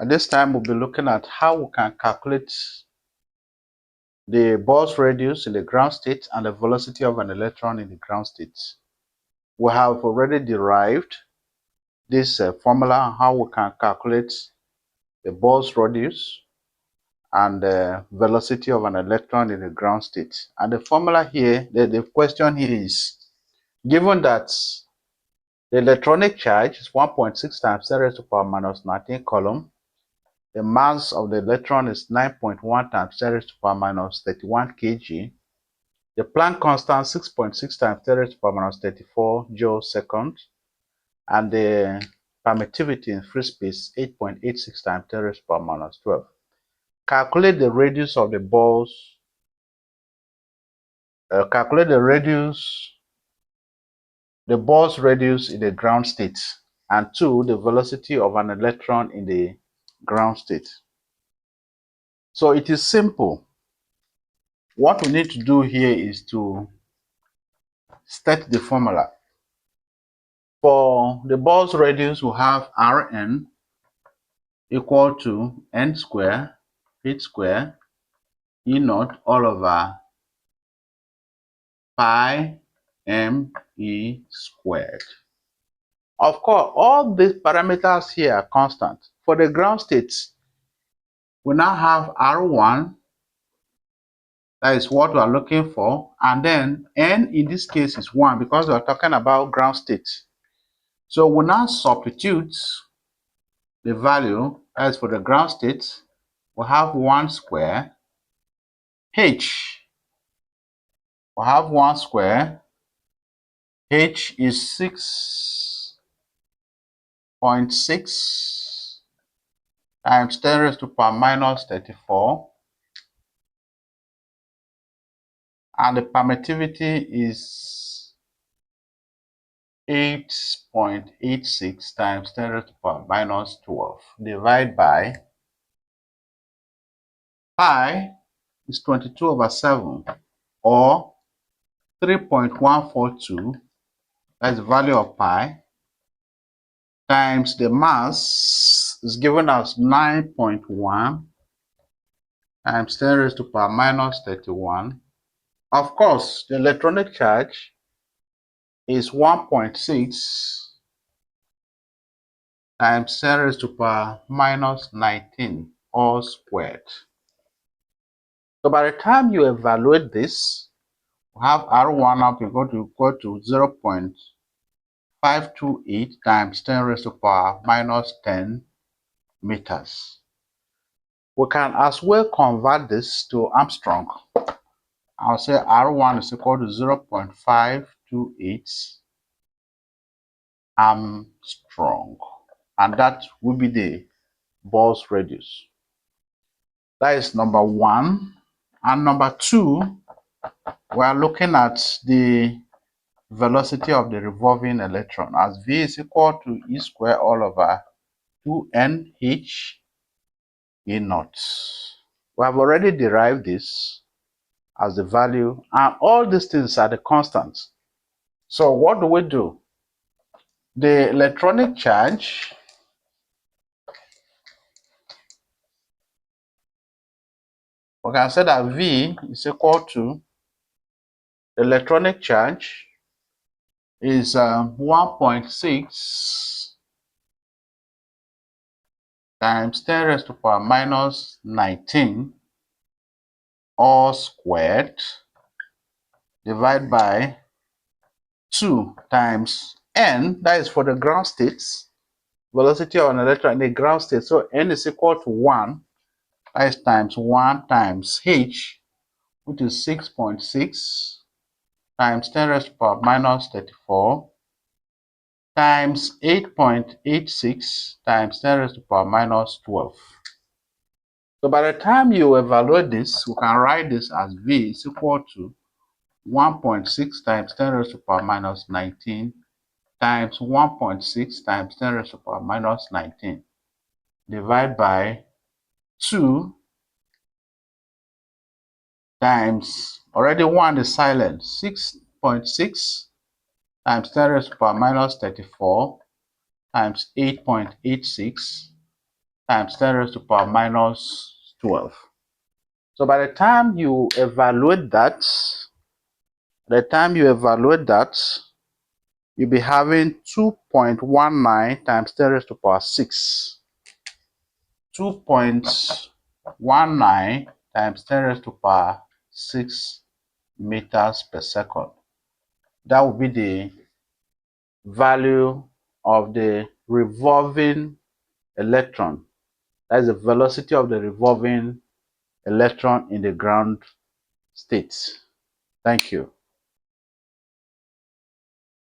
At this time, we'll be looking at how we can calculate the Bohr's radius in the ground state and the velocity of an electron in the ground state. We have already derived this formula on how we can calculate the Bohr's radius and the velocity of an electron in the ground state. And the formula here, the question here is, given that the electronic charge is 1.6 times 10 raised to the power minus 19 coulomb, the mass of the electron is 9.1 times 10 raised to the power minus 31 kg. The Planck constant 6.6 times 10 raised to the power minus 34 joule second. And the permittivity in free space 8.86 times 10 raised to the power minus 12. Calculate the radius of the Bohr's. Calculate the Bohr's radius in the ground state, and 2, the velocity of an electron in the ground state. So it is simple. What we need to do here is to state the formula. For the Bohr's radius, we have Rn equal to n squared h squared E naught all over pi me squared. Of course, all these parameters here are constant. For the ground state, we now have R1, that is what we are looking for, and then n in this case is 1 because we are talking about ground state. So we now substitute the value as for the ground state. We have 1 square h. We have 1 square h is 6.6 times 10 raised to the power minus 34, and the permittivity is 8.86 times 10 raised to the power minus 12 divided by pi is 22 over 7, or 3.142, that's the value of pi, times the mass is given as 9.1 times 10 raised to the power minus 31. Of course, the electronic charge is 1.6 times 10 raised to the power minus 19 all squared. So by the time you evaluate this, we have R1 up equal to 0.528 times 10 raised to the power minus 10 meters. We can as well convert this to Armstrong. I'll say R1 is equal to 0.528 Armstrong, and that will be the Bohr's radius. That is number 1. And number 2, we are looking at the velocity of the revolving electron as V is equal to E squared all over 2nh E naught. We have already derived this as the value, and all these things are the constants. So what do we do? The electronic charge we can say that V is equal to the electronic charge is 1.6 times 10 raised to the power minus 19 all squared divided by 2 times n, that is for the ground states, velocity of an electron in the ground state. So n is equal to 1, that is times 1 times h, which is 6.6 times 10 raised to the power minus 34 times 8.86 times 10 raised to the power minus 12. So by the time you evaluate this, we can write this as V is equal to 1.6 times 10 raised to the power minus 19 times 1.6 times 10 raised to the power minus 19 divided by 2 times, already 1 is silent, 6.6 times 10 raised to the power minus 34 times 8.86 times 10 raised to power minus 12. So by the time you evaluate that, you'll be having 2.19 times 10 raised to power 6. 2.19 times 10 raised to power 6 meters per second. That would be the value of the revolving electron. That is the velocity of the revolving electron in the ground state. Thank you.